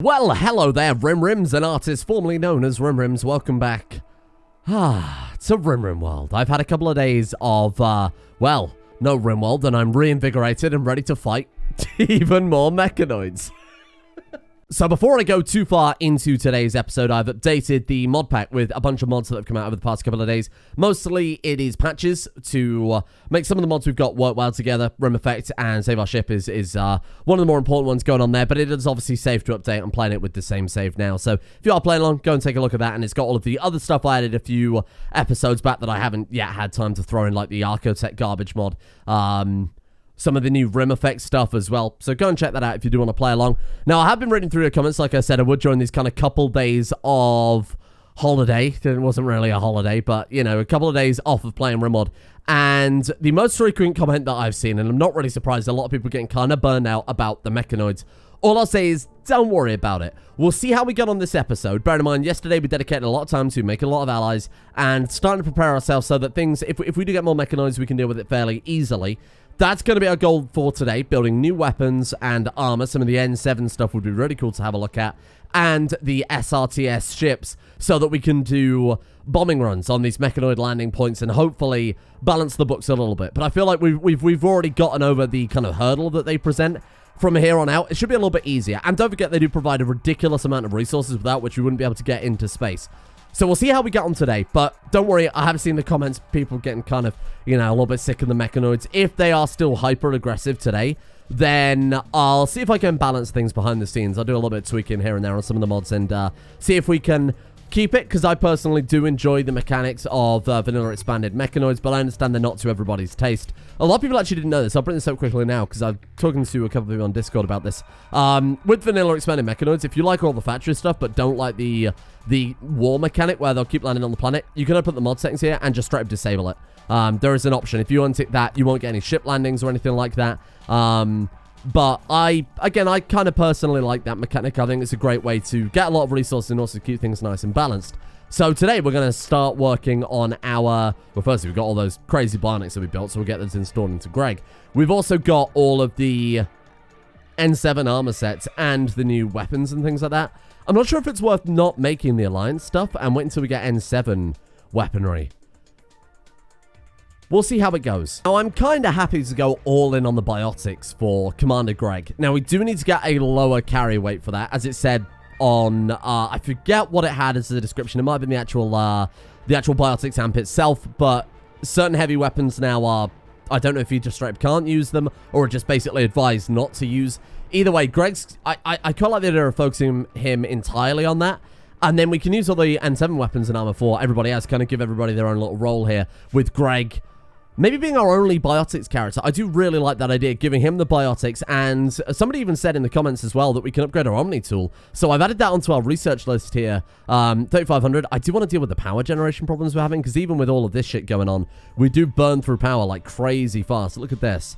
Well, hello there, Rimrims and artists formerly known as Rimrims. Welcome back to Rimworld. I've had a couple of days of, well, no Rimworld, and I'm reinvigorated and ready to fight even more Mechanoids. So before I go too far into today's episode, I've updated the mod pack with a bunch of mods that have come out over the past couple of days. Mostly it is patches to make some of the mods we've got work well together. Rimeffect and Save Our Ship is one of the more important ones going on there, but it is obviously safe to update. I'm playing it with the same save now. So if you are playing along, go and take a look at that, and it's got all of the other stuff I added a few episodes back that I haven't yet had time to throw in, like the Archotech garbage mod. Some of the new Rimeffect stuff as well. So go and check that out if you do want to play along. Now, I have been reading through the comments. Like I said, I would join these kind of couple days of holiday. It wasn't really a holiday, but, you know, a couple of days off of playing Rimworld. And the most frequent comment that I've seen, and I'm not really surprised, a lot of people getting kind of burned out about the Mechanoids. All I'll say is, don't worry about it. We'll see how we get on this episode. Bear in mind, yesterday we dedicated a lot of time to making a lot of allies and starting to prepare ourselves so that things, if we do get more Mechanoids, we can deal with it fairly easily. That's going to be our goal for today, building new weapons and armor. Some of the N7 stuff would be really cool to have a look at, and the SRTS ships, so that we can do bombing runs on these Mechanoid landing points and hopefully balance the books a little bit. But I feel like we've already gotten over the kind of hurdle that they present. From here on out, it should be a little bit easier. And don't forget, they do provide a ridiculous amount of resources without which we wouldn't be able to get into space. So we'll see how we get on today, but don't worry, I have seen the comments, people getting kind of, you know, a little bit sick of the Mechanoids. If they are still hyper-aggressive today, then I'll see if I can balance things behind the scenes. I'll do a little bit of tweaking here and there on some of the mods and see if we can keep it, because I personally do enjoy the mechanics of vanilla expanded Mechanoids, but I understand they're not to everybody's taste. A lot of people actually didn't know this. I'll bring this up quickly now, because I'm talking to a couple of people on Discord about this. With vanilla expanded Mechanoids, if you like all the factory stuff, but don't like the war mechanic where they'll keep landing on the planet, you can open the mod settings here and just straight up disable it. There is an option. If you untick that, you won't get any ship landings or anything like that. But I kind of personally like that mechanic. I think it's a great way to get a lot of resources and also keep things nice and balanced. So today we're going to start working on our... Well, firstly, we've got all those crazy bionics that we built, so we'll get those installed into Greg. We've also got all of the N7 armor sets and the new weapons and things like that. I'm not sure if it's worth not making the Alliance stuff and wait until we get N7 weaponry. We'll see how it goes. Now, I'm kind of happy to go all in on the biotics for Commander Greg. Now, we do need to get a lower carry weight for that, as it said on, I forget what it had as the description. It might have been the actual biotics amp itself, but certain heavy weapons now are, I don't know if you just straight up can't use them or just basically advised not to use. Either way, Greg's, I quite like the idea of focusing him entirely on that. And then we can use all the N7 weapons and armor for everybody else, kind of give everybody their own little role here, with Greg maybe being our only biotics character. I do really like that idea, giving him the biotics, and somebody even said in the comments as well that we can upgrade our Omni tool. So I've added that onto our research list here, 3500. I do want to deal with the power generation problems we're having, because even with all of this shit going on, we do burn through power like crazy fast. Look at this.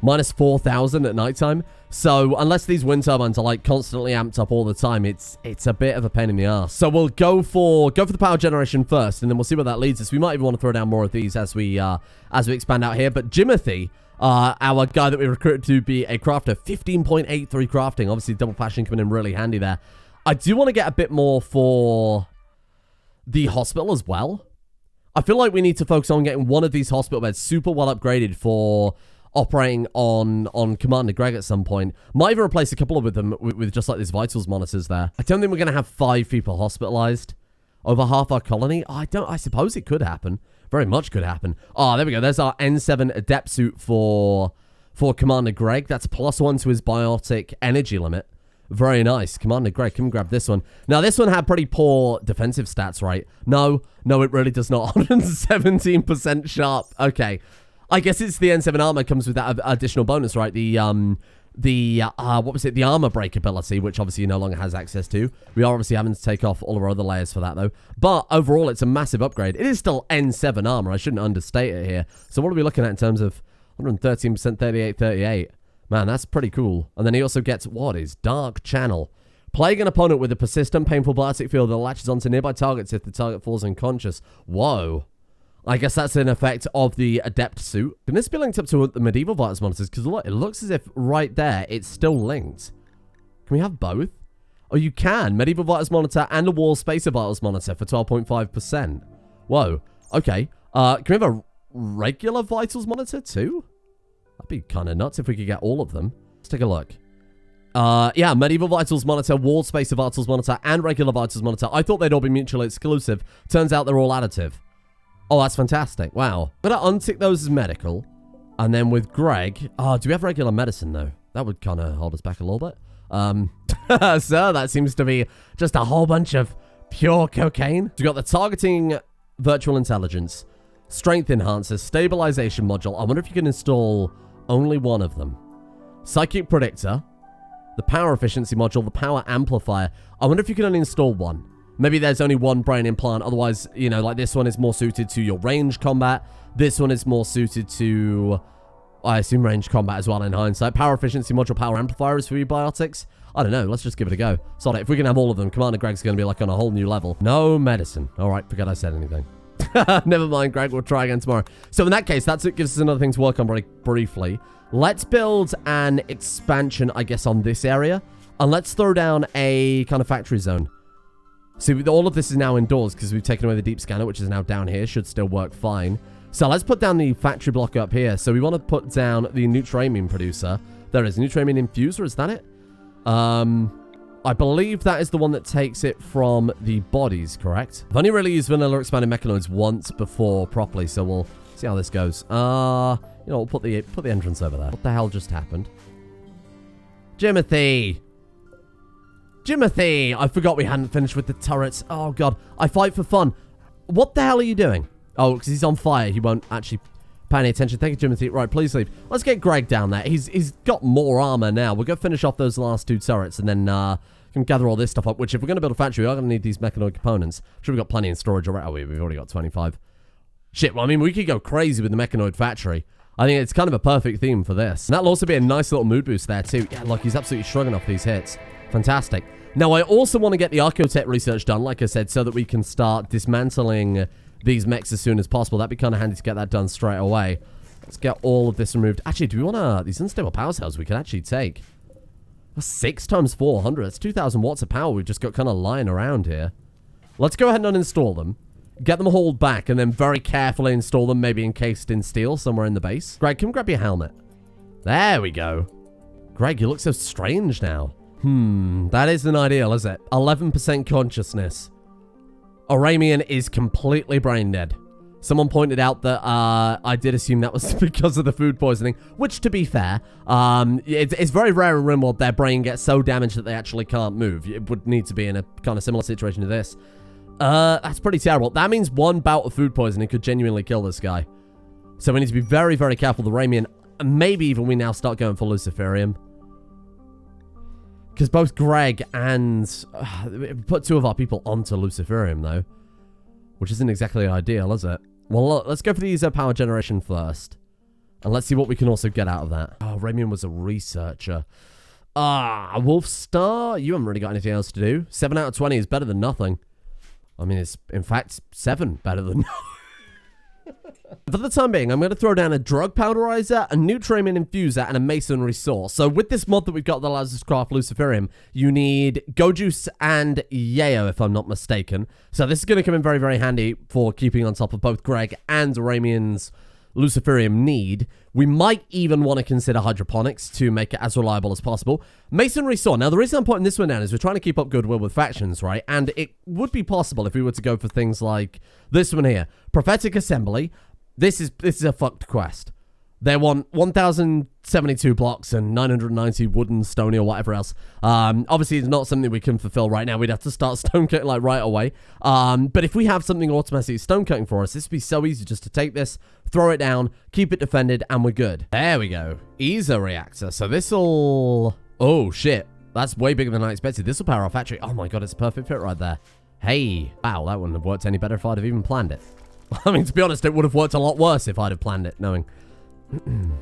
Minus 4,000 at nighttime. So unless these wind turbines are like constantly amped up all the time, it's a bit of a pain in the ass. So we'll go for the power generation first, and then we'll see where that leads us. We might even want to throw down more of these as we expand out here. But Jimothy, our guy that we recruited to be a crafter, 15.83 crafting. Obviously, double passion coming in really handy there. I do want to get a bit more for the hospital as well. I feel like we need to focus on getting one of these hospital beds super well upgraded for operating on Commander Greg at some point. Might even replace a couple of them with just like these vitals monitors there. I don't think we're going to have 5 people hospitalized over half our colony. I suppose it could happen. Very much could happen. Oh, there we go. There's our N7 adept suit for Commander Greg. That's +1 to his biotic energy limit. Very nice. Commander Greg, come grab this one. Now, this one had pretty poor defensive stats, right? No, it really does not. 117% sharp. Okay. I guess it's the N7 armor comes with that additional bonus, right? What was it? The armor break ability, which obviously no longer has access to. We are obviously having to take off all of our other layers for that, though. But overall, it's a massive upgrade. It is still N7 armor. I shouldn't understate it here. So what are we looking at in terms of 113%, 38. Man, that's pretty cool. And then he also gets, what is Dark Channel? Plague an opponent with a persistent, painful biotic field that latches onto nearby targets if the target falls unconscious. Whoa. I guess that's an effect of the Adept suit. Can this be linked up to the medieval Vitals monitors? Because look, it looks as if right there it's still linked. Can we have both? Oh, you can. Medieval Vitals Monitor and a War Spacer Vitals Monitor for 12.5%. Whoa. Okay. Can we have a regular Vitals Monitor too? That'd be kind of nuts if we could get all of them. Let's take a look. Yeah, Medieval Vitals Monitor, War Spacer Vitals Monitor, and regular Vitals Monitor. I thought they'd all be mutually exclusive. Turns out they're all additive. Oh, that's fantastic. Wow. I'm going to untick those as medical. And then with Greg... Oh, do we have regular medicine, though? That would kind of hold us back a little bit. So that seems to be just a whole bunch of pure cocaine. We've got the targeting virtual intelligence, strength enhancer, stabilization module. I wonder if you can install only one of them. Psychic predictor, the power efficiency module, the power amplifier. I wonder if you can only install one. Maybe there's only one brain implant. Otherwise, you know, like this one is more suited to your range combat. This one is more suited to, I assume, range combat as well in hindsight. Power efficiency module, power amplifier is for you biotics. I don't know. Let's just give it a go. Sod it. If we can have all of them, Commander Greg's going to be like on a whole new level. No medicine. All right. Forget I said anything. Never mind, Greg. We'll try again tomorrow. So in that case, that's it. Gives us another thing to work on very briefly. Let's build an expansion, I guess, on this area. And let's throw down a kind of factory zone. See, all of this is now indoors because we've taken away the deep scanner, which is now down here. Should still work fine. So let's put down the factory block up here. So we want to put down the Neutramine producer. There is Neutramine infuser. Is that it? I believe that is the one that takes it from the bodies, correct? I've only really used vanilla expanded mechanoids once before properly, so we'll see how this goes. You know, we'll put the entrance over there. What the hell just happened? Jimothy! Jimothy! I forgot we hadn't finished with the turrets. Oh, God. I fight for fun. What the hell are you doing? Oh, because he's on fire. He won't actually pay any attention. Thank you, Jimothy. Right, please leave. Let's get Greg down there. He's got more armor now. We'll go finish off those last two turrets and then can gather all this stuff up, which if we're going to build a factory, we are going to need these mechanoid components. I'm sure we've got plenty in storage already. Oh, we've already got 25. Shit, well, I mean, we could go crazy with the mechanoid factory. I think it's kind of a perfect theme for this. And that'll also be a nice little mood boost there, too. Yeah, look, he's absolutely shrugging off these hits. Fantastic. Now, I also want to get the Archotech research done, like I said, so that we can start dismantling these mechs as soon as possible. That'd be kind of handy to get that done straight away. Let's get all of this removed. Actually, do we want to... These unstable power cells we can actually take. That's 6 times 400. That's 2,000 watts of power we've just got kind of lying around here. Let's go ahead and uninstall them. Get them hauled back and then very carefully install them, maybe encased in steel somewhere in the base. Greg, can we grab your helmet? There we go. Greg, you look so strange now. That isn't ideal, is it? 11% consciousness. Auramian is completely brain dead. Someone pointed out that I did assume that was because of the food poisoning, which, to be fair, it's very rare in Rimworld their brain gets so damaged that they actually can't move. It would need to be in a kind of similar situation to this. That's pretty terrible. That means one bout of food poisoning could genuinely kill this guy. So we need to be very, very careful with the Ramian. And maybe even we now start going for Luciferium. Because both Greg and... put 2 of our people onto Luciferium, though. Which isn't exactly ideal, is it? Well, let's go for these power generation first. And let's see what we can also get out of that. Oh, Ramian was a researcher. Wolfstar? You haven't really got anything else to do. 7 out of 20 is better than nothing. I mean, it's, in fact, 7 better than nothing. For the time being, I'm going to throw down a drug powderizer, a Neutramine infuser, and a masonry saw. So with this mod that we've got that allows us to craft Luciferium, you need Gojuice and Yayo, if I'm not mistaken. So this is going to come in very, very handy for keeping on top of both Greg and Ramian's Luciferium need. We might even want to consider hydroponics to make it as reliable as possible. Masonry saw. Now, the reason I'm putting this one down is we're trying to keep up goodwill with factions, right? And it would be possible if we were to go for things like this one here. Prophetic Assembly. This is a fucked quest. They want 1,072 blocks and 990 wooden, stony, or whatever else. Obviously, it's not something we can fulfill right now. We'd have to start stone cutting like right away. But if we have something automatically stone cutting for us, this would be so easy just to take this, throw it down, keep it defended, and we're good. There we go. ESA reactor. So this'll... Oh, shit. That's way bigger than I expected. This will power our factory. Oh my god, it's a perfect fit right there. Hey. Wow, that wouldn't have worked any better if I'd have even planned it. I mean, to be honest, it would have worked a lot worse if I'd have planned it, knowing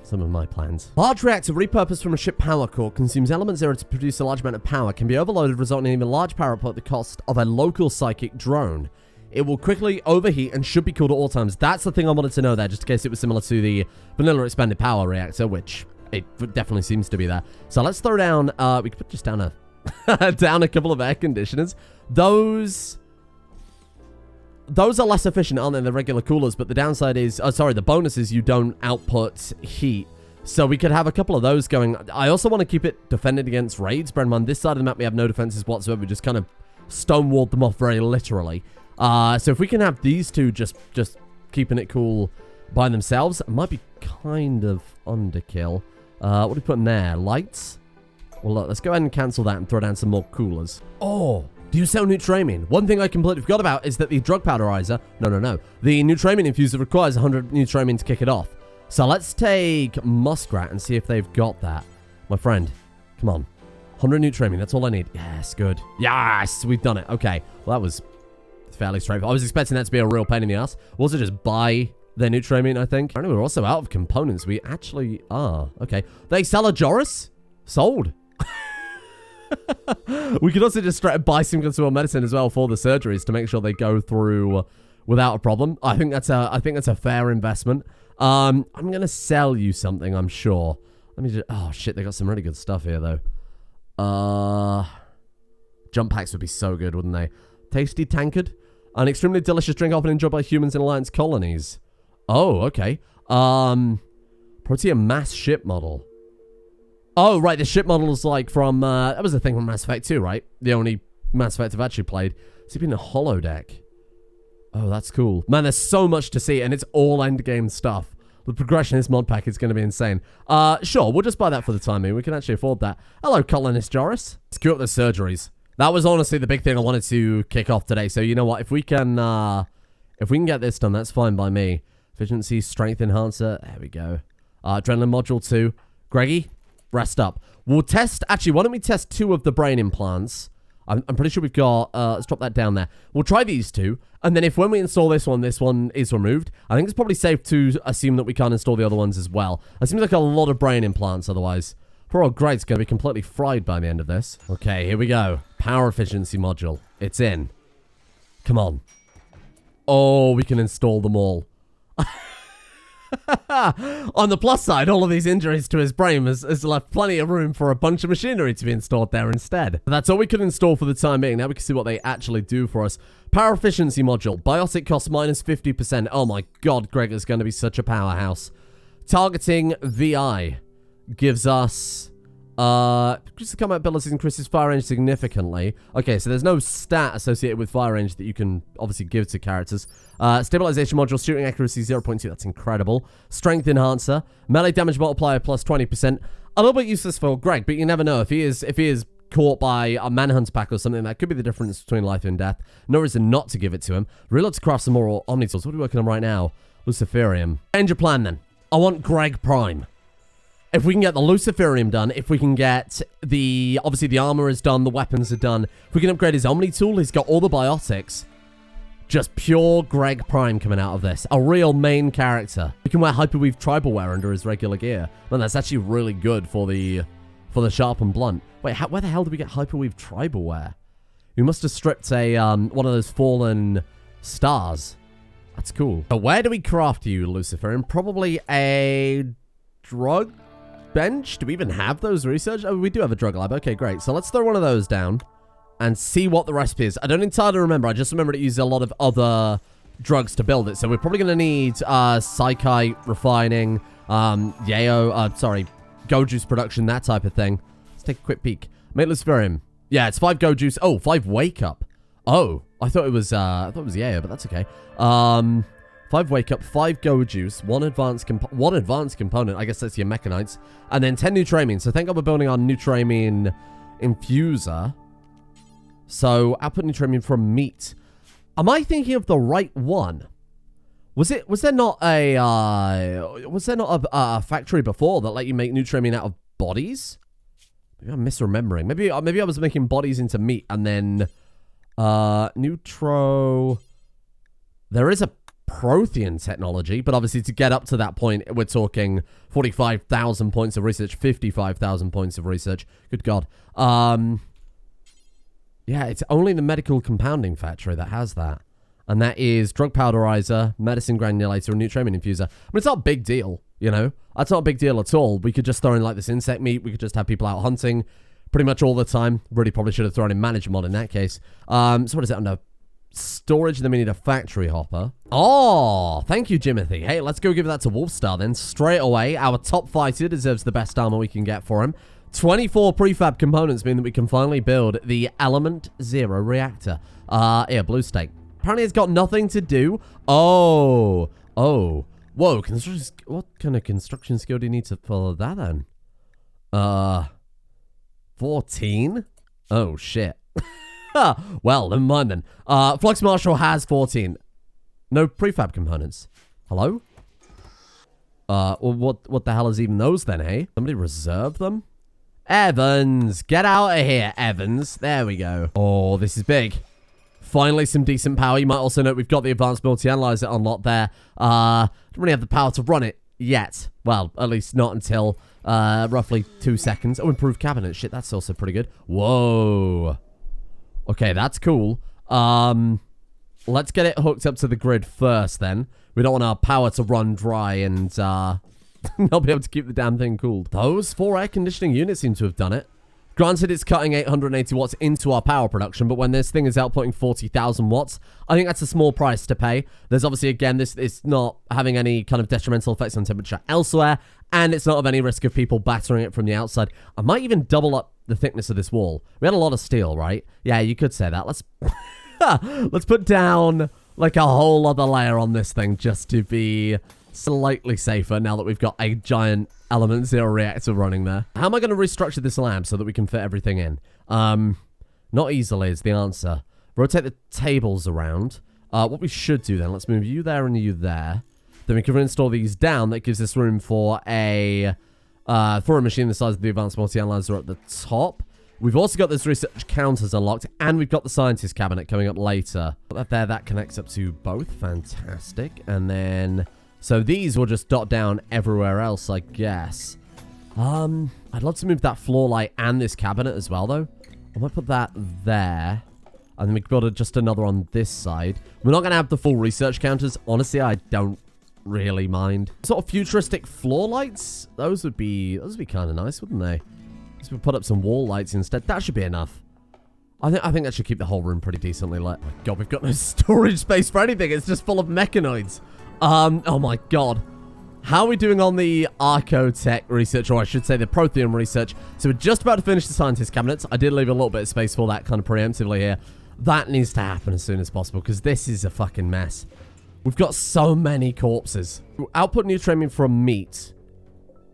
some of my plans. Large reactor repurposed from a ship power core consumes element 0 to produce a large amount of power, can be overloaded, resulting in even large power output at the cost of a local psychic drone. It will quickly overheat and should be cooled at all times. That's the thing I wanted to know there, just in case it was similar to the vanilla expanded power reactor, which it definitely seems to be there. So let's throw down, we could put just down a down a couple of air conditioners. Those are less efficient, aren't they, than the regular coolers? But the downside is, the bonus is you don't output heat. So we could have a couple of those going. I also want to keep it defended against raids. Bear in mind, this side of the map, we have no defenses whatsoever. We just kind of stonewalled them off very literally. So if we can have these two just keeping it cool by themselves, it might be kind of underkill. What do we put in there? Lights? Well, look, let's go ahead and cancel that and throw down some more coolers. Oh, do you sell Neutramine? One thing I completely forgot about is that the drug powderizer... No. The Neutramine infuser requires 100 Neutramine to kick it off. So let's take Muskrat and see if they've got that. My friend, come on. 100 Neutramine, that's all I need. Yes, good. Yes, we've done it. Okay, well, that was fairly straightforward. I was expecting that to be a real pain in the ass. We'll also just buy their Neutramine, I think. Apparently, we're also out of components. We actually are. Okay. They sell a Joris? Sold. We could also just straight up buy some consumable medicine as well for the surgeries to make sure they go through without a problem. I think that's a fair investment. I'm gonna sell you something, I'm sure. Let me just... Oh, shit, they got some really good stuff here, though. Jump packs would be so good, wouldn't they? Tasty tankard. An extremely delicious drink often enjoyed by humans in Alliance colonies. Oh, okay. Protean mass ship model. Oh, right, the ship model is like from... that was the thing from Mass Effect 2, right? The only Mass Effect I've actually played. It's been a holodeck. Oh, that's cool. Man, there's so much to see, and it's all endgame stuff. The progression in this mod pack is going to be insane. Sure, we'll just buy that for the time being. We can actually afford that. Hello, colonist Joris. Let's queue up the surgeries. That was honestly the big thing I wanted to kick off today. So, you know what? If we can get this done, that's fine by me. Efficiency, strength enhancer. There we go. Adrenaline module 2. Greggy, rest up. We'll test... Actually, why don't we test 2 of the brain implants? I'm pretty sure we've got... let's drop that down there. We'll try these 2. And then if when we install this one is removed, I think it's probably safe to assume that we can't install the other ones as well. It seems like a lot of brain implants otherwise. Poor old Greg's going to be completely fried by the end of this. Okay, here we go. Power efficiency module. It's in. Come on. Oh, we can install them all. On the plus side, all of these injuries to his brain has left plenty of room for a bunch of machinery to be installed there instead. But that's all we could install for the time being. Now we can see what they actually do for us. Power efficiency module. Biotic cost minus 50%. Oh my god, Greg is going to be such a powerhouse. Targeting VI gives us... increases combat abilities, increases fire range significantly. Okay, so there's no stat associated with fire range that you can obviously give to characters. Stabilization module, shooting accuracy 0.2, that's incredible. Strength enhancer, melee damage multiplier plus 20%. A little bit useless for Greg, but you never know. If he is caught by a manhunt pack or something, that could be the difference between life and death. No reason not to give it to him. Really love to craft some more Omnitools. What are we working on right now? Luciferium. Change your plan then. I want Greg Prime. If we can get the Luciferium done, if we can get the... Obviously, the armor is done, the weapons are done. If we can upgrade his Omnitool, he's got all the biotics. Just pure Greg Prime coming out of this. A real main character. We can wear Hyperweave Tribal Wear under his regular gear. Man, that's actually really good for the sharp and blunt. Wait, where the hell did we get Hyperweave Tribal Wear? We must have stripped a one of those fallen stars. That's cool. But where do we craft you, Luciferium? Probably a drug... bench? Do we even have those research? Oh, we do have a drug lab. Okay, great. So let's throw one of those down and see what the recipe is. I don't entirely remember. I just remember it uses a lot of other drugs to build it. So we're probably going to need Psychite, refining, Go Juice production, that type of thing. Let's take a quick peek. Make Luciferium. Yeah, it's 5 Go Juice. Oh, 5 Wake Up. Oh, I thought it was Yayo, but that's okay. 5 Wake Up, 5 Go Juice, 1 advanced component, I guess that's your Mechanoids, and then 10 Neutramine. So thank God we're building our Neutramine infuser. So output Neutramine from meat. Am I thinking of the right one? Was there not a factory before that let you make Neutramine out of bodies? Maybe I'm misremembering. Maybe I was making bodies into meat and then Neutro. There is a Prothean technology, but obviously to get up to that point, we're talking 45,000 points of research, 55,000 points of research. Good God. Yeah, it's only the medical compounding factory that has that. And that is drug powderizer, medicine granulator, and Neutramine infuser. I mean, it's not a big deal, you know? That's not a big deal at all. We could just throw in like this insect meat. We could just have people out hunting, pretty much all the time. Really probably should have thrown in manager mod in that case. So what is it under storage? Then we need a factory hopper. Oh, thank you, Jimothy. Hey, let's go give that to Wolfstar then. Straight away, our top fighter deserves the best armor we can get for him. 24 prefab components mean that we can finally build the Element Zero reactor. Yeah, blue stake. Apparently it's got nothing to do. Oh. Whoa, what kind of construction skill do you need to follow that then? 14? Oh, shit. Well, never mind then. Flux Marshal has 14. No prefab components. Hello? Well, what the hell is even those then, hey? Somebody reserve them? Evans! Get out of here, Evans. There we go. Oh, this is big. Finally, some decent power. You might also note we've got the advanced multi-analyzer unlocked there. Don't really have the power to run it yet. Well, at least not until roughly 2 seconds. Oh, improved cabinet. Shit, that's also pretty good. Whoa. Okay, that's cool. Let's get it hooked up to the grid first then. We don't want our power to run dry and not be able to keep the damn thing cooled. Those 4 air conditioning units seem to have done it. Granted, it's cutting 880 watts into our power production, but when this thing is outputting 40,000 watts, I think that's a small price to pay. There's obviously, again, this is not having any kind of detrimental effects on temperature elsewhere, and it's not of any risk of people battering it from the outside. I might even double up the thickness of this wall. We had a lot of steel, right? Yeah, you could say that. Let's put down like a whole other layer on this thing just to be slightly safer now that we've got a giant Element Zero reactor running there. How am I going to restructure this lab so that we can fit everything in? Not easily is the answer. Rotate the tables around. What we should do then, let's move you there and you there. Then we can install these down. That gives us room for a machine the size of the advanced multi-analyzer at the top. We've also got this research counters unlocked, and we've got the scientist cabinet coming up later. Put that there, that connects up to both. Fantastic. And then, so these will just dot down everywhere else, I guess. I'd love to move that floor light and this cabinet as well, though. I might put that there. And then we can build just another on this side. We're not going to have the full research counters. Honestly, I don't really mind. Sort of futuristic floor lights. Those would be kind of nice, wouldn't they? So we put up some wall lights instead. That should be enough. I think that should keep the whole room pretty decently lit. Oh my god, we've got no storage space for anything. It's just full of mechanoids. Oh my god. How are we doing on the Archotech research, or I should say the Protheum research? So we're just about to finish the scientist cabinets. I did leave a little bit of space for that kind of preemptively here. That needs to happen as soon as possible, because this is a fucking mess. We've got so many corpses. Output nutramium from meat.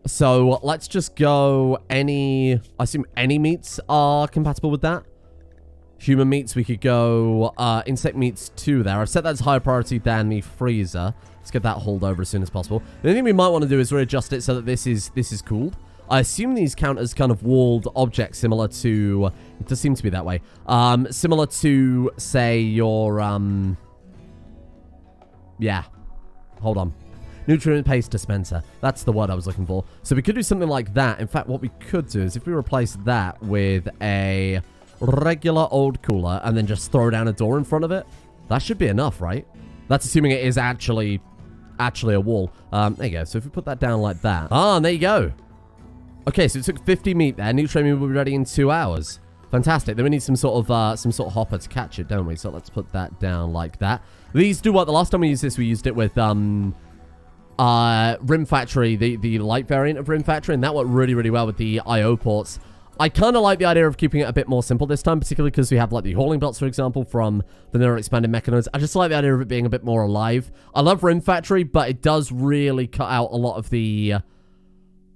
So let's just go I assume any meats are compatible with that. Human meats, we could go insect meats too there. I've set that as higher priority than the freezer. Let's get that hauled over as soon as possible. The only thing we might want to do is readjust it so that this is cooled. I assume these count as kind of walled objects similar to, it does seem to be that way. Similar to, say, your, yeah. Hold on. Nutrient paste dispenser. That's the word I was looking for. So we could do something like that. In fact, what we could do is if we replace that with a regular old cooler and then just throw down a door in front of it, that should be enough, right? That's assuming it is actually a wall. There you go. So if we put that down like that. And there you go. Okay, so it took 50 meat there. Nutramium will be ready in 2 hours. Fantastic. Then we need some sort of hopper to catch it, don't we? So let's put that down like that. These do what? The last time we used this, we used it with Rim Factory, the light variant of Rim Factory, and that worked really, really well with the I/O ports. I kind of like the idea of keeping it a bit more simple this time, particularly because we have like the hauling belts, for example, from the newer expanded Mechanoids. I just like the idea of it being a bit more alive. I love Rim Factory, but it does really cut out a lot of the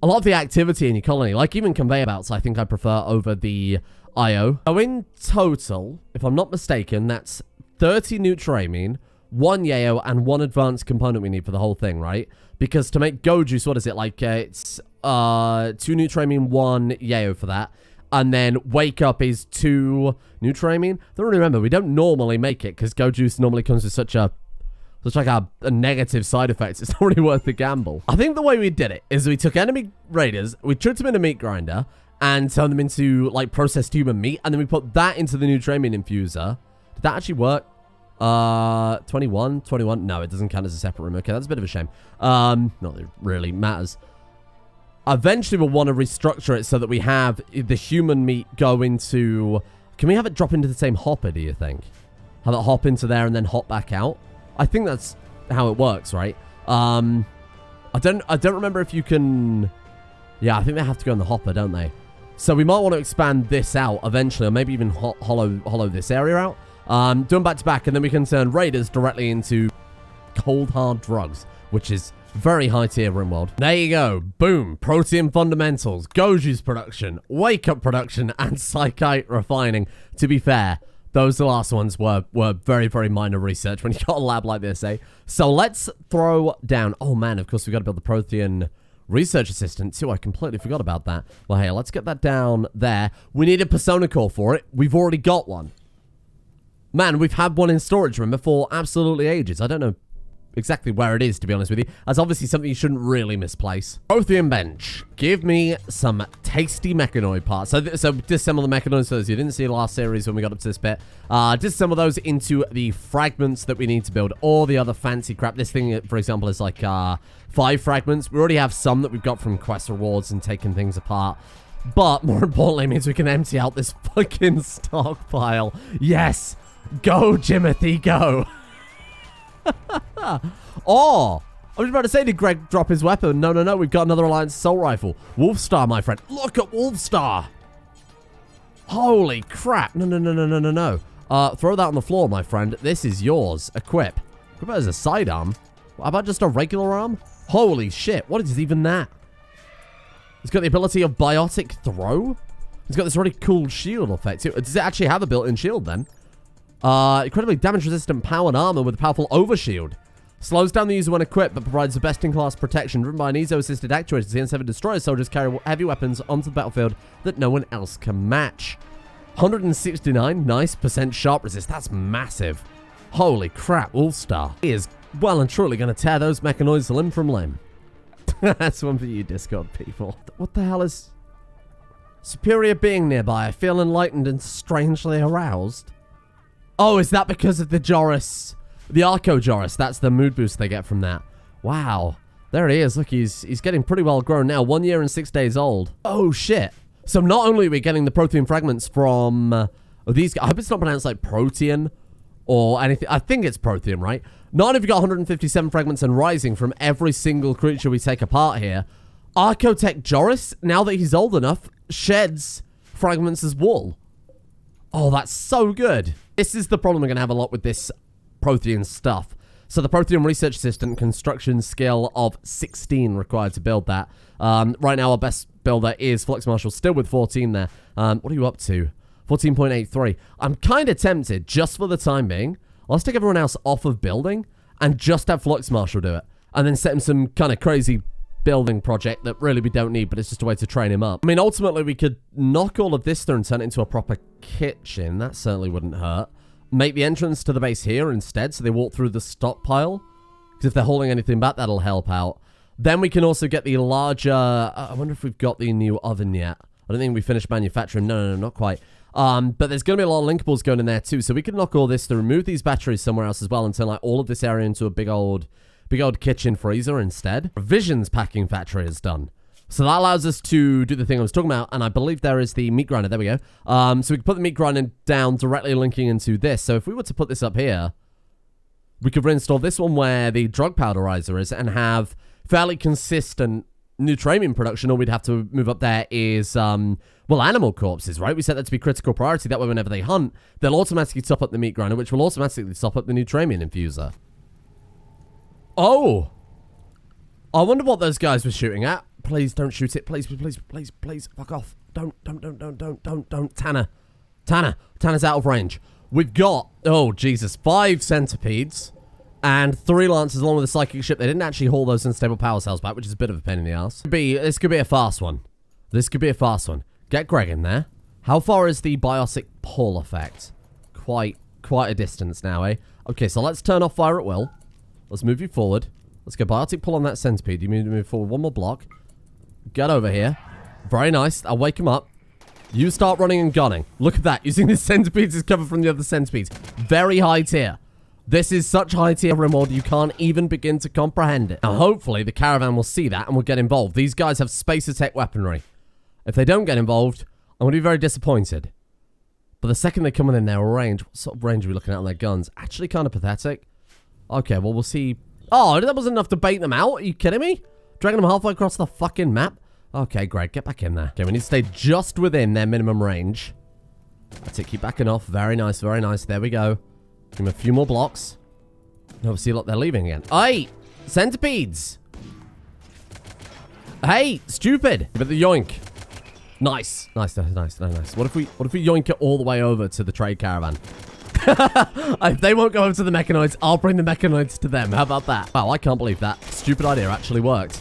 activity in your colony. Like even conveyor belts, I think I prefer over the I/O. So in total, if I'm not mistaken, that's 30 Nutramine, 1 Yayo, and 1 advanced component we need for the whole thing, right? Because to make Go Juice, what is it? Like, it's 2 Nutramine, 1 Yayo for that. And then Wake Up is 2 Nutramine. Don't really remember. We don't normally make it, because Go Juice normally comes with such a negative side effect. It's not really worth the gamble. I think the way we did it is we took enemy raiders, we chucked them in a meat grinder, and turned them into, like, processed human meat, and then we put that into the Nutramine infuser. Did that actually work? 21. No, it doesn't count as a separate room. Okay, that's a bit of a shame. Not that it really matters. Eventually, we'll want to restructure it so that we have the human meat go into... Can we have it drop into the same hopper, do you think? Have it hop into there and then hop back out? I think that's how it works, right? I don't remember if you can... Yeah, I think they have to go in the hopper, don't they? So we might want to expand this out eventually, or maybe even hollow this area out. Do them back to back, and then we can turn raiders directly into cold hard drugs, which is very high tier Rimworld. There you go. Boom. Protein fundamentals, Goju's production, wake up production, and psychite refining. To be fair, those last ones were very, very minor research when you got a lab like this, eh? So let's throw down... Oh, man, of course, we've got to build the Protean research assistant, too. I completely forgot about that. Well, hey, let's get that down there. We need a persona core for it. We've already got one. Man, we've had one in storage room for absolutely ages. I don't know exactly where it is, to be honest with you. That's obviously something you shouldn't really misplace. Prothean bench. Give me some tasty mechanoid parts. So disassemble the mechanoids for those you didn't see the last series when we got up to this bit. Disassemble those into the fragments that we need to build all the other fancy crap. This thing, for example, is like 5 fragments. We already have some that we've got from quest rewards and taking things apart. But more importantly, it means we can empty out this fucking stockpile. Yes! Go, Jimothy, go! Oh! I was about to say, did Greg drop his weapon? No, we've got another Alliance assault rifle. Wolfstar, my friend. Look at Wolfstar! Holy crap. No. Throw that on the floor, my friend. This is yours. Equip. What about as a sidearm? How about just a regular arm? Holy shit, what is even that? It's got the ability of biotic throw? It's got this really cool shield effect too. Does it actually have a built-in shield then? Incredibly damage-resistant powered armor with a powerful overshield. Slows down the user when equipped, but provides a best-in-class protection. Driven by an ESO-assisted actuator, the N7 destroyer soldiers carry heavy weapons onto the battlefield that no one else can match. 169, nice, % sharp resist. That's massive. Holy crap, Wolfstar. He is well and truly going to tear those mechanoids limb from limb. That's one for you, Discord people. What the hell is... Superior being nearby. I feel enlightened and strangely aroused. Oh, is that because of the Joris? The Arco Joris. That's the mood boost they get from that. Wow. There he is. Look, he's getting pretty well grown now. 1 year and 6 days old. Oh, shit. So not only are we getting the protein fragments from these guys. I hope it's not pronounced like protean or anything. I think it's protean, right? Not only have we got 157 fragments and rising from every single creature we take apart here. Archotech Joris, now that he's old enough, sheds fragments as wool. Oh, that's so good. This is the problem we're going to have a lot with this Prothean stuff. So the Prothean Research Assistant construction skill of 16 required to build that. Right now, our best builder is Flux Marshal, still with 14 there. What are you up to? 14.83. I'm kind of tempted, just for the time being, let's take everyone else off of building and just have Flux Marshal do it. And then set him some kind of crazy building project that really we don't need, but it's just a way to train him up. I mean, ultimately, we could knock all of this through and turn it into a proper kitchen. That certainly wouldn't hurt. Make the entrance to the base here instead, so they walk through the stockpile. Because if they're holding anything back, that'll help out. Then we can also get the larger... I wonder if we've got the new oven yet. I don't think we finished manufacturing. No, not quite. But there's going to be a lot of linkables going in there too, so we can knock all this to remove these batteries somewhere else as well and turn like all of this area into a big old kitchen freezer instead. Provisions packing factory is done. So that allows us to do the thing I was talking about, and I believe there is the meat grinder. There we go. So we can put the meat grinder down directly linking into this. So if we were to put this up here, we could reinstall this one where the drug powderizer is and have fairly consistent nutramium production. All we'd have to move up there is, well, animal corpses, right? We set that to be critical priority. That way, whenever they hunt, they'll automatically top up the meat grinder, which will automatically top up the nutramium infuser. Oh! I wonder what those guys were shooting at. Please don't shoot it. Please. Fuck off. Don't. Tanner's out of range. We've got, oh, Jesus, 5 centipedes and 3 lancers along with a psychic ship. They didn't actually haul those unstable power cells back, which is a bit of a pain in the ass. This could be a fast one. Get Greg in there. How far is the biotic pull effect? Quite a distance now, eh? Okay, so let's turn off fire at will. Let's move you forward. Let's go biotic pull on that centipede. You need to move forward 1 more block. Get over here. Very nice. I'll wake him up. You start running and gunning. Look at that. Using the centipedes as cover from the other centipedes. Very high tier. This is such high tier Rimworld, you can't even begin to comprehend it. Now, hopefully, the caravan will see that and will get involved. These guys have space attack weaponry. If they don't get involved, I'm going to be very disappointed. But the second they come within their range, what sort of range are we looking at on their guns? Actually kind of pathetic. Okay, well, we'll see. Oh, that wasn't enough to bait them out. Are you kidding me? Dragging them halfway across the fucking map? Okay, Greg, get back in there. Okay, we need to stay just within their minimum range. That's it, keep backing off. Very nice, very nice. There we go. Give them a few more blocks. No, see, look, they're leaving again. Hey, centipedes. Hey, stupid. But the yoink. Nice. Nice. What if we yoink it all the way over to the trade caravan? If they won't go over to the Mechanoids, I'll bring the Mechanoids to them. How about that? Wow, I can't believe that stupid idea actually worked.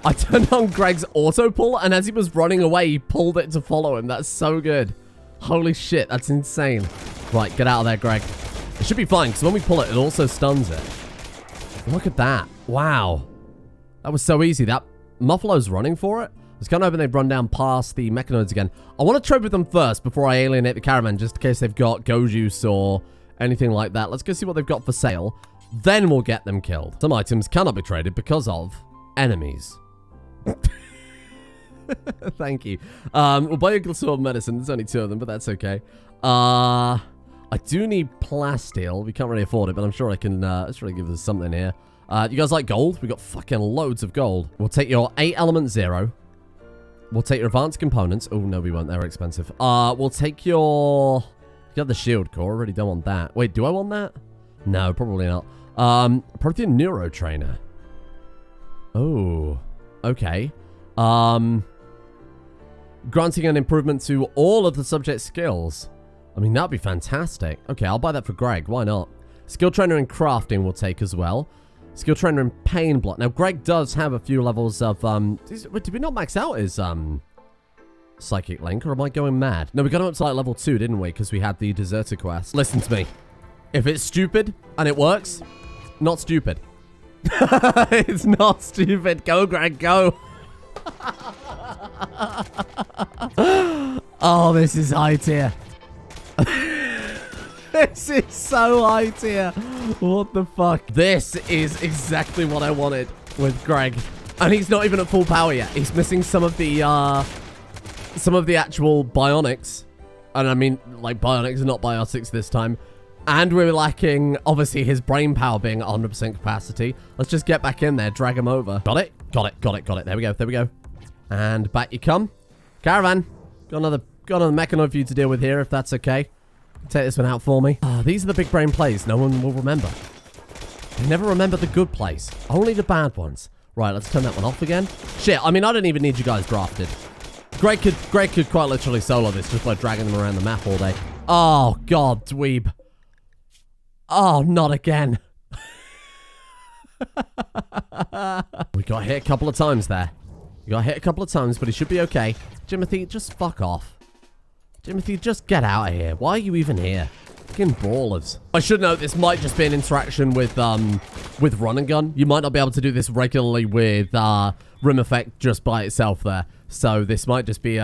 I turned on Greg's auto pull, and as he was running away, he pulled it to follow him. That's so good. Holy shit, that's insane. Right, get out of there, Greg. It should be fine, because when we pull it, it also stuns it. Look at that. Wow. That was so easy. That Muffalo's running for it. I was kind of hoping they'd run down past the Mechanoids again. I want to trade with them first before I alienate the caravan, just in case they've got go juice or anything like that. Let's go see what they've got for sale. Then we'll get them killed. Some items cannot be traded because of enemies. Thank you. We'll buy a Glissorb medicine. There's only 2 of them, but that's okay. I do need plasteel. We can't really afford it, but I'm sure I can let's really give us something here. You guys like gold? We got fucking loads of gold. We'll take your 8 element 0. We'll take your advanced components. Oh, no, we won't. They're expensive. We'll take your... You have the shield core. I really don't want that. Wait, do I want that? No, probably not. Prothean Neuro Trainer. Oh, okay. Granting an improvement to all of the subject's skills. I mean, that'd be fantastic. Okay, I'll buy that for Greg. Why not? Skill Trainer in Crafting we'll take as well. Skill Trainer in Pain Block. Now, Greg does have a few levels of, did we not max out his, Psychic Link, or am I going mad? No, we got him up to, like, level 2, didn't we? Because we had the Deserter quest. Listen to me. If it's stupid, and it works, not stupid. It's not stupid. Go, Greg, go. Oh, this is high tier. This is so high tier. What the fuck? This is exactly what I wanted with Greg. And he's not even at full power yet. He's missing some of the actual bionics. And I mean, like, bionics and not biotics this time. And we're lacking, obviously, his brain power being at 100% capacity. Let's just get back in there, drag him over. Got it? Got it, got it, got it. There we go, there we go. And back you come. Caravan. Got another Mechanoid for you to deal with here, if that's okay. Take this one out for me. These are the big brain plays no one will remember. They never remember the good plays. Only the bad ones. Right, let's turn that one off again. Shit, I mean, I don't even need you guys drafted. Greg could quite literally solo this just by dragging them around the map all day. Oh, God, dweeb. Oh, not again. We got hit a couple of times there. We got hit a couple of times, but he should be okay. Jimothy, just fuck off. Jimothy, just get out of here. Why are you even here? Fucking brawlers. I should note this might just be an interaction with run and gun. You might not be able to do this regularly with Rimeffect just by itself there. So this might just be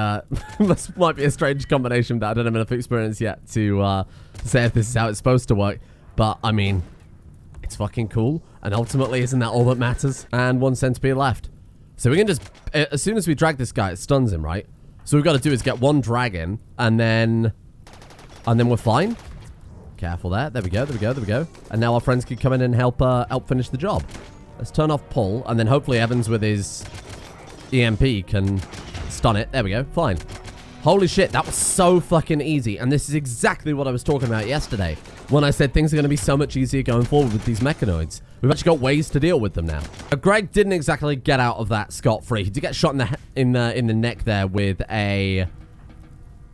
this might be a strange combination that I don't have enough experience yet to say if this is how it's supposed to work. But I mean, it's fucking cool. And ultimately, isn't that all that matters? And 1 centipede left. So we can just, as soon as we drag this guy, it stuns him, right? So what we've got to do is get 1 dragon, and then we're fine. Careful there. There we go, there we go, there we go. And now our friends can come in and help finish the job. Let's turn off pull, and then hopefully Evans with his EMP can stun it. There we go, fine. Holy shit, that was so fucking easy. And this is exactly what I was talking about yesterday when I said things are going to be so much easier going forward with these Mechanoids. We've actually got ways to deal with them now. Greg didn't exactly get out of that scot-free. He did get shot in the neck there with a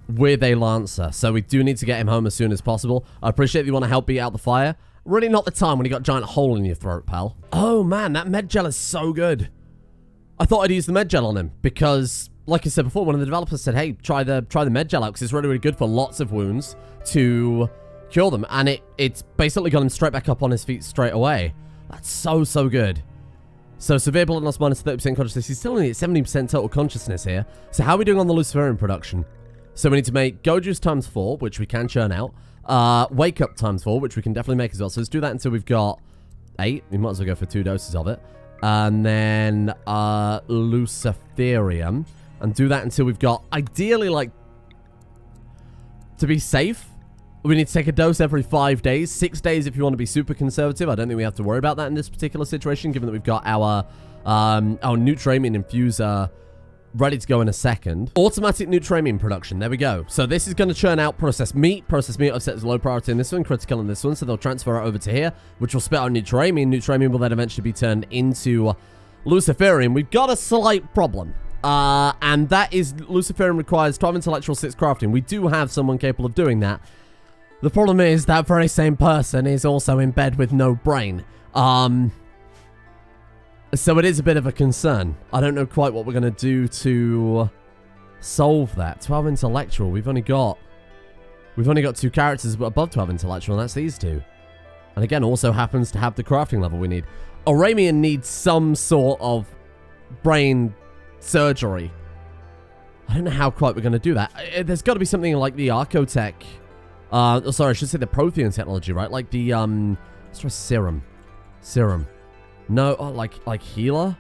Lancer. So we do need to get him home as soon as possible. I appreciate you want to help beat out the fire. Really not the time when you got a giant hole in your throat, pal. Oh man, that med gel is so good. I thought I'd use the med gel on him because, like I said before, one of the developers said, hey, try the med gel out because it's really, really good for lots of wounds to cure them. And it's basically got him straight back up on his feet straight away. That's so, so good. So severe blood loss minus 30% consciousness. He's still only at 70% total consciousness here. So how are we doing on the Luciferian production? So we need to make Go Juice times 4, which we can churn out. Wake up ×4, which we can definitely make as well. So let's do that until we've got 8. We might as well go for 2 doses of it. And then Luciferium. And do that until we've got, ideally, like, to be safe, we need to take a dose every 5 days. 6 days if you want to be super conservative. I don't think we have to worry about that in this particular situation, given that we've got our Nutramium infuser ready to go in a second. Automatic Nutramium production. There we go. So this is going to churn out processed meat. Processed meat I've set as low priority in this one, critical in this one. So they'll transfer it over to here, which will spit out Nutramium. Nutramium will then eventually be turned into Luciferium. We've got a slight problem. And that is Luciferium requires 12 intellectual, 6 crafting. We do have someone capable of doing that. The problem is that very same person is also in bed with no brain. So it is a bit of a concern. I don't know quite what we're going to do to solve that. 12 intellectual. We've only got 2 characters above 12 intellectual, and that's these two. And again, also happens to have the crafting level we need. Oramian needs some sort of brain surgery. I don't know how quite we're going to do that. There's got to be something like the Archotech. Sorry, I should say the Prothean technology, right? Like the, let's try Serum. Serum. No, oh, like Healer?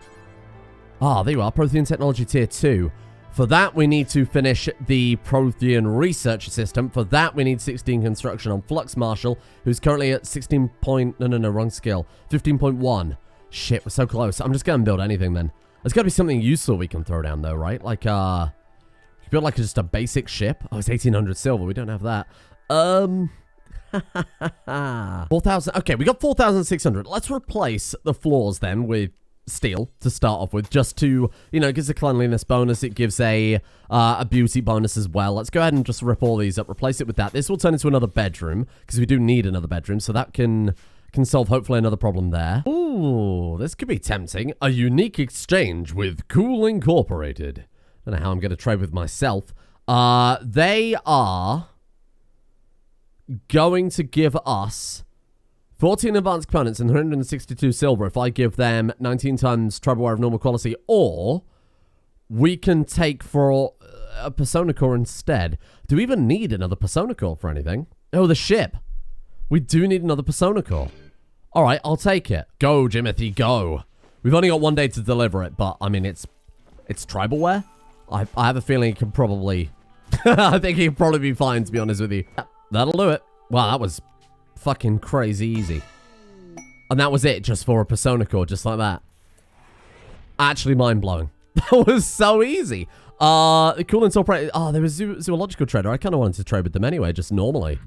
Ah, there you are. Prothean technology tier 2. For that, we need to finish the Prothean research system. For that, we need 16 construction on Flux Marshal, who's currently at 16 point... No, wrong skill. 15.1. Shit, we're so close. I'm just going to build anything then. There's got to be something useful we can throw down though, right? Like, build like just a basic ship. Oh, it's 1800 silver. We don't have that. 4,000. Okay, we got 4,600. Let's replace the floors then with steel to start off with, just to, you know, it gives a cleanliness bonus. It gives a beauty bonus as well. Let's go ahead and just rip all these up, replace it with that. This will turn into another bedroom because we do need another bedroom, so that can solve hopefully another problem there. Ooh, this could be tempting. A unique exchange with Cool Incorporated. I don't know how I'm going to trade with myself. They are going to give us 14 advanced components and 162 silver if I give them 19 times Tribal Wire of normal quality, or we can take for a Persona Core instead. Do we even need another Persona Core for anything? Oh, the ship. We do need another Persona Core. Alright, I'll take it. Go, Jimothy, go. We've only got 1 day to deliver it, but, I mean, it's Tribal Wire. I have a feeling he can probably... I think he'll probably be fine, to be honest with you. That'll do it. Wow, that was fucking crazy easy. And that was it, just for a Persona Core, just like that. Actually mind-blowing. That was so easy. The Cool Incorporated... Oh, there was Zoological Trader. I kind of wanted to trade with them anyway, just normally.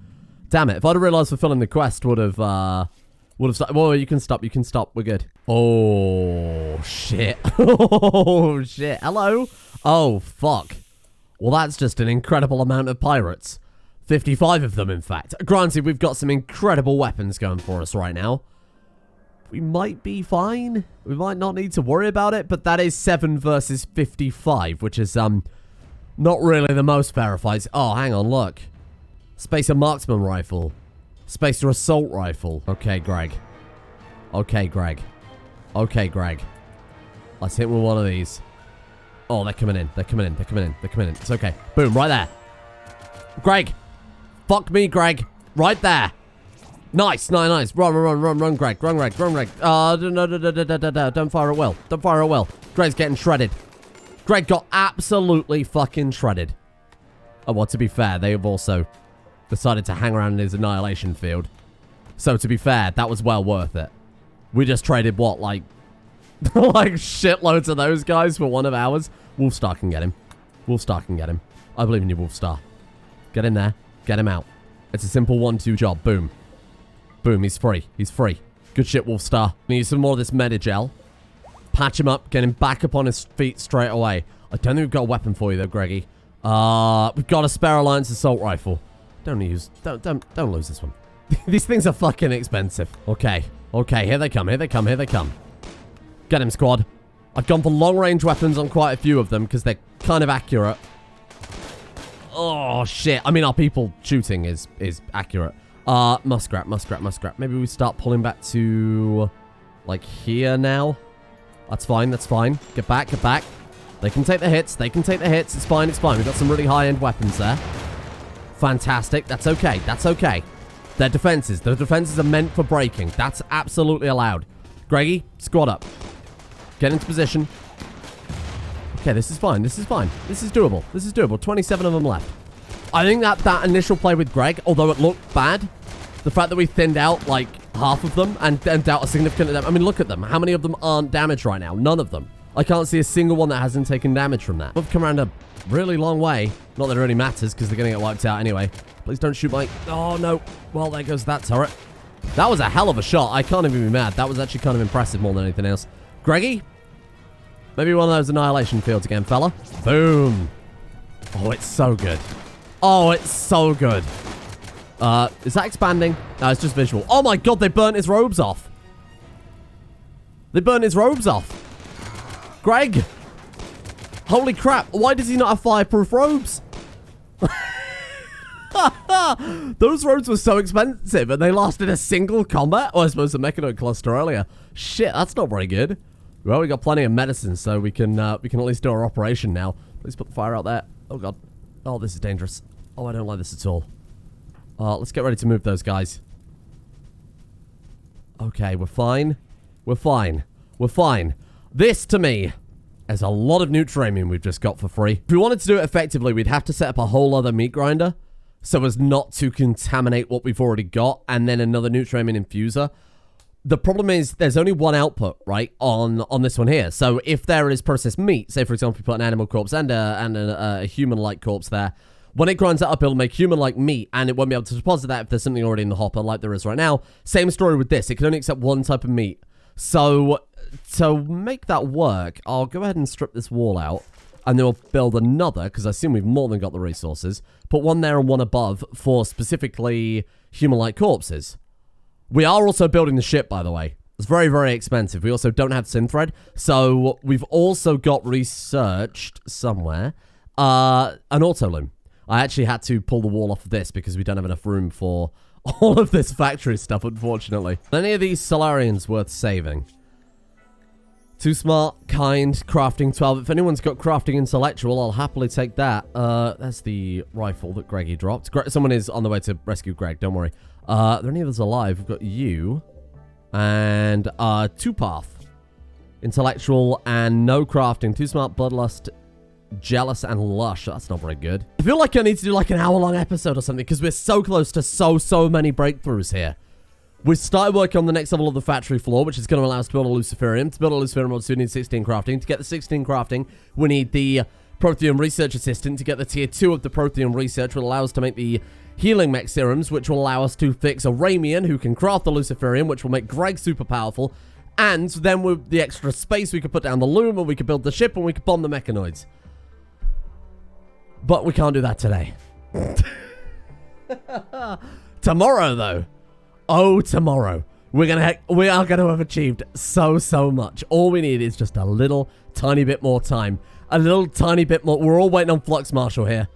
Damn it. If I'd have realized fulfilling the quest would have stopped. Whoa, you can stop. You can stop. We're good. Oh, shit. Oh, shit. Hello? Oh, fuck. Well, that's just an incredible amount of pirates. 55 of them, in fact. Granted, we've got some incredible weapons going for us right now. We might be fine. We might not need to worry about it, but that is 7 versus 55, which is, not really the most fair fights. Oh, hang on, look. Spacer Marksman Rifle. Spacer Assault Rifle. Okay, Greg. Okay, Greg. Okay, Greg. Let's hit with one of these. Oh, they're coming in. They're coming in. They're coming in. They're coming in. It's okay. Boom, right there. Greg. Fuck me, Greg. Right there. Nice, nice. Run, Greg. Run, Greg. No. Don't fire at will. Don't fire at will. Greg's getting shredded. Greg got absolutely fucking shredded. Oh, well, to be fair, they have also decided to hang around in his annihilation field. So, to be fair, that was well worth it. We just traded, what, like... like shitloads of those guys for one of ours. Wolfstar can get him. Wolfstar can get him. I believe in you, Wolfstar. Get in there. Get him out. It's a simple 1-2 job. Boom. Boom. He's free. He's free. Good shit, Wolfstar. Need some more of this Medigel. Patch him up. Get him back up on his feet straight away. I don't think we've got a weapon for you, though, Greggy. We've got a Spare Alliance Assault Rifle. Don't lose this one. These things are fucking expensive. Okay. Okay, here they come. Here they come. Here they come. Get him, squad. I've gone for long-range weapons on quite a few of them because they're kind of accurate. Oh, shit. I mean, our people shooting is accurate. Muskrat. Maybe we start pulling back to, like, here now. That's fine. That's fine. Get back. Get back. They can take the hits. They can take the hits. It's fine. It's fine. We've got some really high-end weapons there. Fantastic. That's okay. That's okay. They're defenses. The defenses are meant for breaking. That's absolutely allowed. Greggy, squad up. Get into position. Okay, this is fine. This is fine. This is doable. This is doable. 27 of them left. I think that initial play with Greg, although it looked bad, the fact that we thinned out, like, half of them and dealt a significant... I mean, look at them. How many of them aren't damaged right now? None of them. I can't see a single one that hasn't taken damage from that. We've come around a really long way. Not that it really matters, because they're going to get wiped out anyway. Please don't shoot my... Oh, no. Well, there goes that turret. That was a hell of a shot. I can't even be mad. That was actually kind of impressive more than anything else. Greggy? Maybe one of those annihilation fields again, fella. Boom. Oh, it's so good. Oh, it's so good. Is that expanding? No, it's just visual. Oh my god, they burnt his robes off. They burnt his robes off. Greg! Holy crap, why does he not have fireproof robes? Those robes were so expensive and they lasted a single combat? Oh, I suppose the Mechanoid cluster earlier. Shit, that's not very good. Well, we got plenty of medicine, so we can at least do our operation now. Please put the fire out there. Oh god. Oh, this is dangerous. Oh, I don't like this at all. Let's get ready to move those guys. Okay, we're fine. We're fine. We're fine. This, to me, is a lot of Nutramium we've just got for free. If we wanted to do it effectively, we'd have to set up a whole other meat grinder so as not to contaminate what we've already got, and then another Nutramium infuser. The problem is there's only one output, right, on this one here. So if there is processed meat, say, for example, we put an animal corpse and a human-like corpse there, when it grinds that up, it'll make human-like meat, and it won't be able to deposit that if there's something already in the hopper like there is right now. Same story with this. It can only accept one type of meat. So to make that work, I'll go ahead and strip this wall out, and then we'll build another, because I assume we've more than got the resources. Put one there and one above for specifically human-like corpses. We are also building the ship, by the way. It's very, very expensive. We also don't have synthread. So we've also got researched somewhere an autoloom. I actually had to pull the wall off of this because we don't have enough room for all of this factory stuff, unfortunately. Any of these Solarians worth saving? Too smart, kind, crafting 12. If anyone's got crafting intellectual, I'll happily take that. That's the rifle that Greggy dropped. Someone is on the way to rescue Greg, don't worry. Are there any others alive? We've got you. And two path. Intellectual and no crafting. Too smart, bloodlust, jealous, and lush. That's not very good. I feel like I need to do like an hour-long episode or something because we're so close to so many breakthroughs here. We've started working on the next level of the factory floor, which is going to allow us to build a Luciferium. To build a Luciferium, obviously, we need 16 crafting. To get the 16 crafting, we need the Protheum Research Assistant. To get the tier 2 of the Protheum Research, will allow us to make the Healing Mech Serums, which will allow us to fix a Ramian, who can craft the Luciferium, which will make Greg super powerful. And then with the extra space, we could put down the loom, and we could build the ship, and we could bomb the Mechanoids. But we can't do that today. Tomorrow, though. Oh, tomorrow. We are gonna have achieved so much. All we need is just a little tiny bit more time. A little tiny bit more. We're all waiting on Flux Marshal here.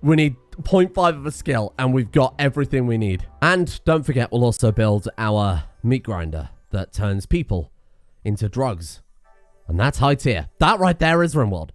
We need 0.5 of a skill, and we've got everything we need. And don't forget, we'll also build our meat grinder that turns people into drugs. And that's high tier. That right there is Rimworld.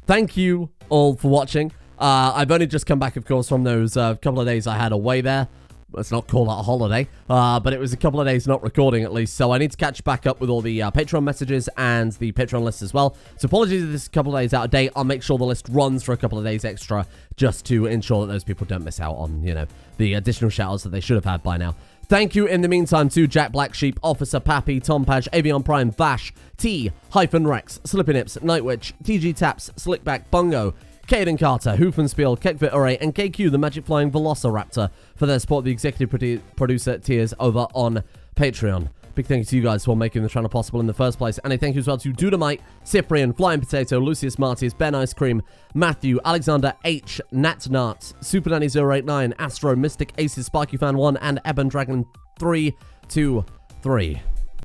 Thank you all for watching. I've only just come back, of course, from those couple of days I had away there. Let's not call that a holiday, but it was a couple of days not recording at least, so I need to catch back up with all the Patreon messages and the Patreon list as well. So apologies if this is a couple of days out of date. I'll make sure the list runs for a couple of days extra just to ensure that those people don't miss out on, you know, the additional shoutouts that they should have had by now. Thank you in the meantime to Jack Black Sheep, Officer Pappy, Tom Page, Avion Prime, Vash, T-Rex, Slippy Nips, Nightwitch, TG Taps, Slickback, Bongo, Caden Carter, Hoofenspiel, Kekvit Ure, and KQ, the Magic Flying Velociraptor, for their support of the executive producer tiers over on Patreon. Big thank you to you guys for making the channel possible in the first place. And a thank you as well to Dudamite, Cyprian, Flying Potato, Lucius Martius, Ben Ice Cream, Matthew, Alexander H, Nat Nart, Super Nanny 089, Astro, Mystic Aces, Sparky Fan 1, and Eben Dragon 323.